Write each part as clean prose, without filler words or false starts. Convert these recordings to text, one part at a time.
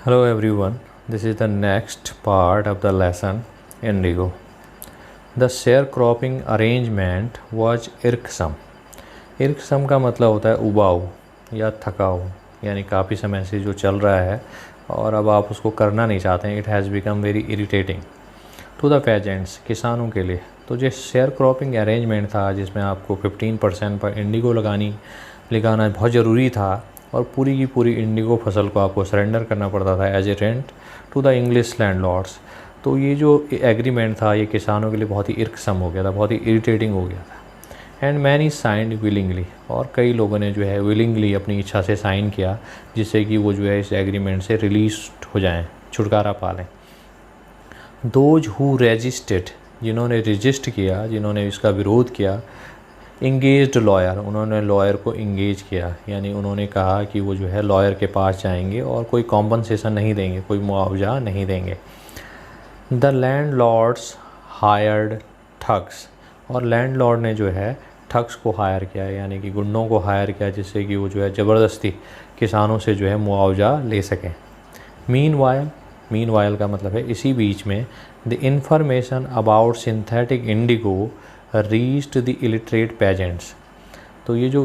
Hello everyone, this is the next part of the lesson Indigo. The sharecropping arrangement was irksome. irksome का मतलब होता है उबाऊ या थकाऊ, यानी काफ़ी समय से जो चल रहा है और अब आप उसको करना नहीं चाहते हैं. It has become very irritating to the peasants, किसानों के लिए. तो जो शेयर क्रॉपिंग अरेंजमेंट था जिसमें आपको 15% पर इंडिगो लगाना बहुत ज़रूरी था और पूरी की पूरी इंडिगो फसल को आपको सरेंडर करना पड़ता था as a rent to the English landlords. तो ये जो एग्रीमेंट था ये किसानों के लिए बहुत ही इर्कसम हो गया था, बहुत ही इरिटेटिंग हो गया था. एंड मैनी साइंड विलिंगली, और कई लोगों ने जो है विलिंगली अपनी इच्छा से साइन किया जिससे कि वो जो है इस एग्रीमेंट से रिलीज हो जाएं, छुटकारा पा लें. दोज हु रेजिस्टेड, जिन्होंने रजिस्ट किया, जिन्होंने इसका विरोध किया. इंगेज्ड लॉयर, उन्होंने लॉयर को इंगेज किया, यानी उन्होंने कहा कि वो जो है लॉयर के पास जाएंगे और कोई कॉम्पनसेशन नहीं देंगे, कोई मुआवजा नहीं देंगे. The landlords hired thugs, और लैंड लॉर्ड ने जो है ठग्स को हायर किया, यानी कि गुंडों को हायर किया जिससे कि वो जो है ज़बरदस्ती किसानों से जो है मुआवजा ले सकें. मीन वायल का मतलब है इसी बीच में. The information about synthetic Indigo reached the illiterate pageants. तो ये जो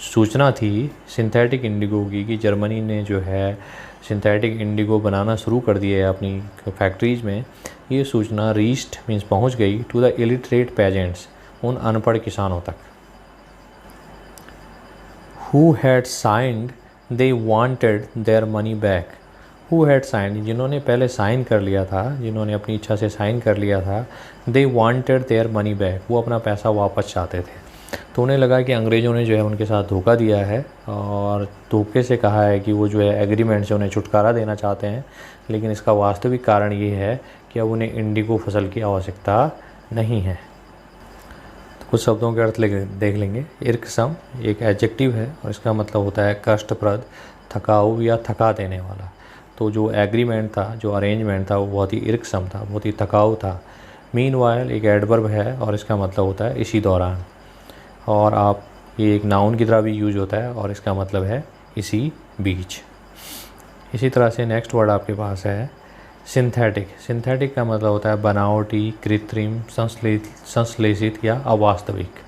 सूचना थी सिंथेटिक इंडिगो की कि जर्मनी ने जो है सिंथेटिक इंडिगो बनाना शुरू कर दिया है अपनी फैक्ट्रीज़ में, ये सूचना रीच्ड मीन्स पहुंच गई टू द इलिटरेट पेजेंट्स, उन अनपढ़ किसानों तक. Who had signed they wanted their money back. Who had signed, जिन्होंने पहले साइन कर लिया था, जिन्होंने अपनी इच्छा से साइन कर लिया था. They wanted their money back, वो अपना पैसा वापस चाहते थे. तो उन्हें लगा कि अंग्रेज़ों ने जो है उनके साथ धोखा दिया है और धोखे से कहा है कि वो जो है एग्रीमेंट से उन्हें छुटकारा देना चाहते हैं, लेकिन इसका वास्तविक कारण ये है कि अब उन्हें इंडिगो फसल की आवश्यकता नहीं है. तो कुछ शब्दों के अर्थ देख लेंगे. इर्कसम एक एडजेक्टिव है और इसका मतलब होता है कष्टप्रद, थकाऊ या थका देने वाला. तो जो एग्रीमेंट था, जो अरेंजमेंट था वो बहुत ही इर्कसम था, बहुत ही थकाऊ था. मीनवाइल एक एडवर्ब है और इसका मतलब होता है इसी दौरान, और आप ये एक नाउन की तरह भी यूज होता है और इसका मतलब है इसी बीच. इसी तरह से नेक्स्ट वर्ड आपके पास है सिंथेटिक. सिंथेटिक का मतलब होता है बनावटी, कृत्रिम, संश्लेषित या अवास्तविक.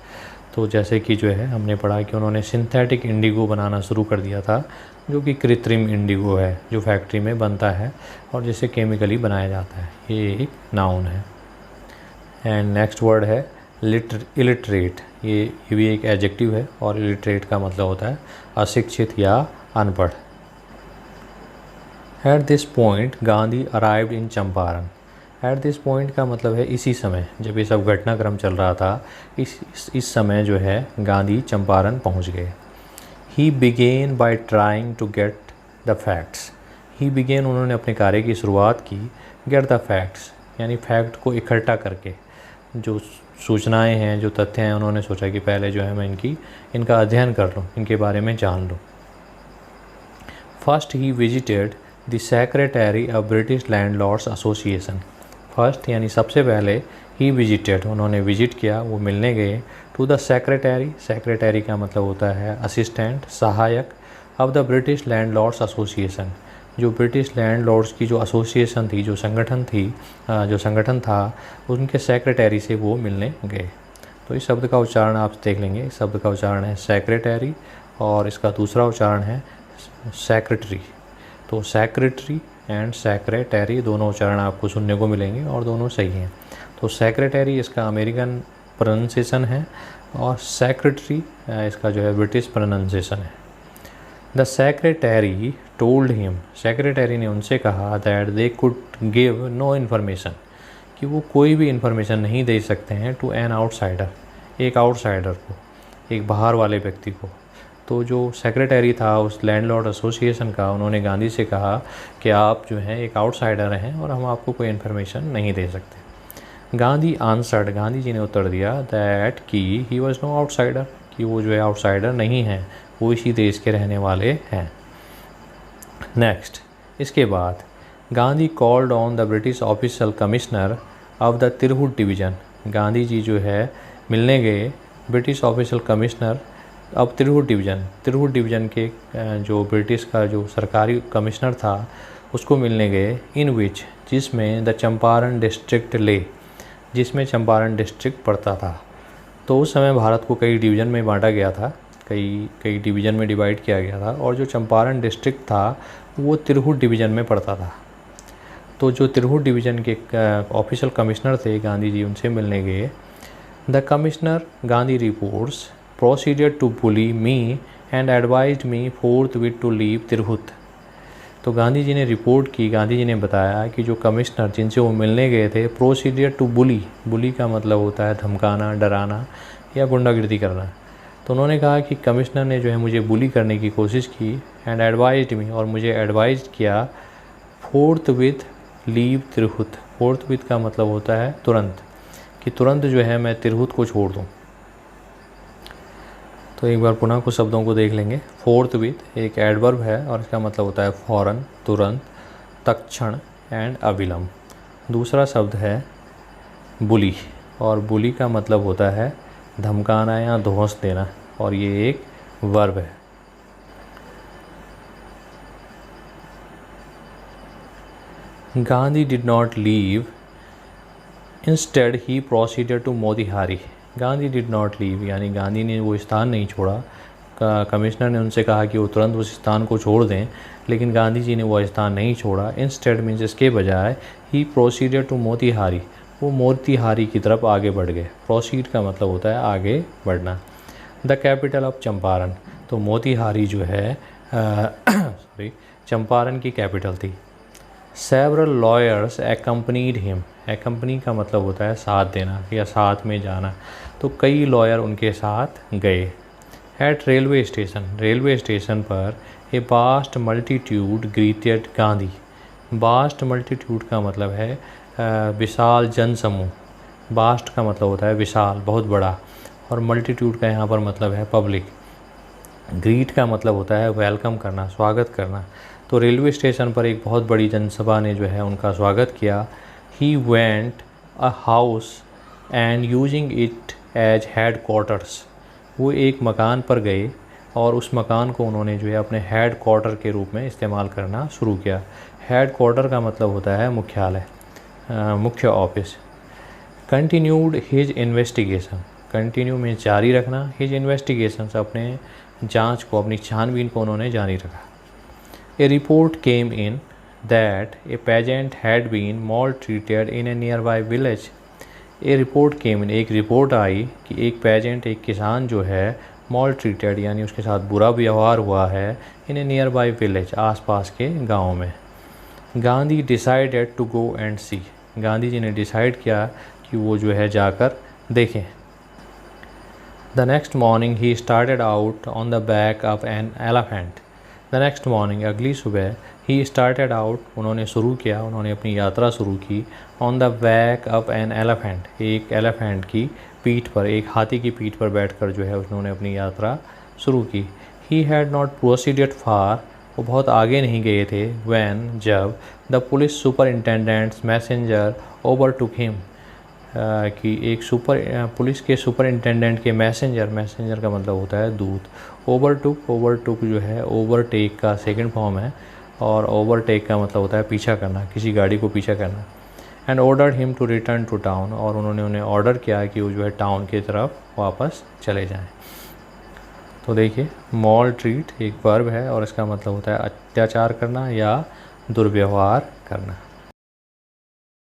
तो जैसे कि जो है हमने पढ़ा कि उन्होंने सिंथेटिक इंडिगो बनाना शुरू कर दिया था जो कि कृत्रिम इंडिगो है, जो फैक्ट्री में बनता है और जिसे केमिकली बनाया जाता है. ये एक नाउन है. एंड नेक्स्ट वर्ड है इलिटरेट. ये भी एक एडजेक्टिव है और इलिटरेट का मतलब होता है अशिक्षित या अनपढ़. At this point Gandhi arrived in Champaran. At this point का मतलब है इसी समय, जब ये सब घटनाक्रम चल रहा था इस समय जो है गांधी चंपारण पहुंच गए. He began by trying to get the facts. He began, उन्होंने अपने कार्य की शुरुआत की. गेट द फैक्ट्स यानी फैक्ट को इकट्ठा करके, जो सूचनाएं हैं, जो तथ्य हैं, उन्होंने सोचा कि पहले जो है मैं इनका अध्ययन कर लूँ, इनके बारे में जान लूँ. First he visited the secretary of British landlords association. First यानी सबसे पहले ही विजिटेड, उन्होंने विजिट किया, वो मिलने गए. टू द सेक्रेटरी, सेक्रेटरी का मतलब होता है असिस्टेंट, सहायक. Of the British landlords association, जो ब्रिटिश लैंडलॉर्ड्स की जो एसोसिएशन थी, जो संगठन था, उनके सेक्रेटरी से वो मिलने गए. तो इस शब्द का उच्चारण आप देख लेंगे. इस शब्द का उच्चारण है सेक्रेटरी और इसका दूसरा उच्चारण है सेक्रेटरी. तो सेक्रेटरी एंड सेक्रेटरी दोनों उच्चारण आपको सुनने को मिलेंगे और दोनों सही हैं. तो सेक्रेटरी इसका अमेरिकन प्रोनाउंसिएशन है और सेक्रेटरी इसका जो है ब्रिटिश प्रोनाउंसिएशन है. The secretary told him, secretary ने उनसे कहा that they could give no information, कि वो कोई भी इन्फॉर्मेशन नहीं दे सकते हैं टू एन आउटसाइडर, एक आउटसाइडर को, एक बाहर वाले व्यक्ति को. तो जो सेक्रेटरी था उस लैंडलॉर्ड एसोसिएशन का, उन्होंने गांधी से कहा कि आप जो हैं एक आउटसाइडर हैं और हम आपको कोई इन्फॉर्मेशन नहीं दे सकते. गांधी आंसर्ड, गांधी जी ने उत्तर दिया दैट कि ही वॉज नो आउटसाइडर, कि वो जो है आउटसाइडर नहीं हैं, वो इसी देश के रहने वाले हैं. नेक्स्ट, इसके बाद Gandhi called on the British official commissioner of the Tirhut division. Gandhi ji जो है मिलने गए ब्रिटिश ऑफिशियल कमिश्नर अब तिरहुत डिवीज़न के जो ब्रिटिश का जो सरकारी कमिश्नर था उसको मिलने गए, इन विच जिसमें द चंपारण डिस्ट्रिक्ट ले, जिसमें चंपारण डिस्ट्रिक्ट पड़ता था। तो उस समय भारत को कई डिवीज़न में बांटा गया था, कई डिवीज़न में डिवाइड किया गया था, और जो चंपारण डिस्ट्रिक्ट था वो तिरहुत डिवीज़न में पड़ता था। तो जो तिरहुत डिवीज़न के ऑफिशियल कमिश्नर थे गांधी जी, उनसे मिलने गए। The commissioner Gandhi reports proceeded to bully me and advised me forthwith to leave Tirhut. तो गांधी जी ने रिपोर्ट की, गांधी जी ने बताया कि जो कमिश्नर जिनसे वो मिलने गए थे, प्रोसीडियर टू बुली, बुली का मतलब होता है धमकाना, डराना या गुंडागिर्दी करना। तो उन्होंने कहा कि कमिश्नर ने जो है मुझे बुली करने की कोशिश की, एंड एडवाइज्ड मी, और मुझे एडवाइज किया, फोर्थविथ लीव तिरहुत। फोर्थविथ का मतलब होता है तुरंत, कि तुरंत जो है मैं तिरहुत को छोड़ दूँ। तो एक बार पुनः कुछ शब्दों को देख लेंगे। फोर्थविथ एक एडवर्ब है और इसका मतलब होता है फौरन, तुरंत, तत्क्षण एंड अविलंब। दूसरा शब्द है बुली, और बुली का मतलब होता है धमकाना या धौंस देना, और ये एक वर्ब है। Gandhi did not leave, instead he proceeded to Motihari. Gandhi did not leave यानी गांधी ने वो स्थान नहीं छोड़ा। कमिश्नर ने उनसे कहा कि वो तुरंत उस स्थान को छोड़ दें, लेकिन गांधी जी ने वो स्थान नहीं छोड़ा। इंस्टेड मीन्स इसके बजाय ही प्रोसीडेड टू मोतीहारी, वो मोतीहारी की तरफ आगे बढ़ गए। प्रोसीड का मतलब होता है आगे बढ़ना। द कैपिटल ऑफ चंपारण, तो मोतीहारी जो है चंपारण की कैपिटल थी। सेवरल लॉयर्स एक्कम्पनीड हिम, एक्कम्पनी का मतलब होता है साथ देना या साथ में जाना, तो कई लॉयर उनके साथ गए। At railway station, railway station पर a vast multitude greeted Gandhi. Vast multitude का मतलब है विशाल जनसमूह। वास्ट का मतलब होता है विशाल, बहुत बड़ा, और मल्टीट्यूड का यहाँ पर मतलब है पब्लिक। ग्रीट का मतलब होता है वेलकम करना, स्वागत करना। तो रेलवे स्टेशन पर एक बहुत बड़ी जनसभा ने जो है उनका स्वागत किया। He went a house and using it as headquarters, वो एक मकान पर गए और उस मकान को उन्होंने जो है अपने हेड क्वार्टर के रूप में इस्तेमाल करना शुरू किया। हेड क्वार्टर का मतलब होता है मुख्यालय, मुख्य office. Continued his investigation, continue में जारी रखना, हिज इन्वेस्टिगेशन अपने जांच को, अपनी छानबीन को उन्होंने जारी रखा। A report came in that a peasant had been maltreated in a nearby village. A report came in, एक रिपोर्ट आई कि एक पेजेंट, एक किसान जो है maltreated यानी उसके साथ बुरा व्यवहार हुआ है, in a nearby village, आसपास के गाँव में। Gandhi decided to go and see, Gandhi ji ने डिसाइड किया कि वो जो है जाकर देखें। The next morning he started out on the back of an elephant. The next morning, अगली सुबह, ही स्टार्टेड आउट, उन्होंने शुरू किया, उन्होंने अपनी यात्रा शुरू की। On the back of an elephant, एक एलिफेंट की पीठ पर, एक हाथी की पीठ पर बैठकर जो है उन्होंने अपनी यात्रा शुरू की। ही हैड नॉट प्रोसीडेड फार, वो बहुत आगे नहीं गए थे। व्हेन, जब, the police superintendents messenger overtook him, कि एक पुलिस के सुपरिंटेंडेंट के मैसेंजर, मैसेंजर का मतलब होता है दूत। ओवरटुक, ओवरटुक जो है ओवरटेक का सेकंड फॉर्म है, और ओवरटेक का मतलब होता है पीछा करना, किसी गाड़ी को पीछा करना। And ordered him to return to town, और उन्होंने उन्हें ऑर्डर किया कि वो जो है टाउन की तरफ वापस चले जाएं। तो देखिए, maltreat एक वर्ब है और इसका मतलब होता है अत्याचार करना या दुर्व्यवहार करना।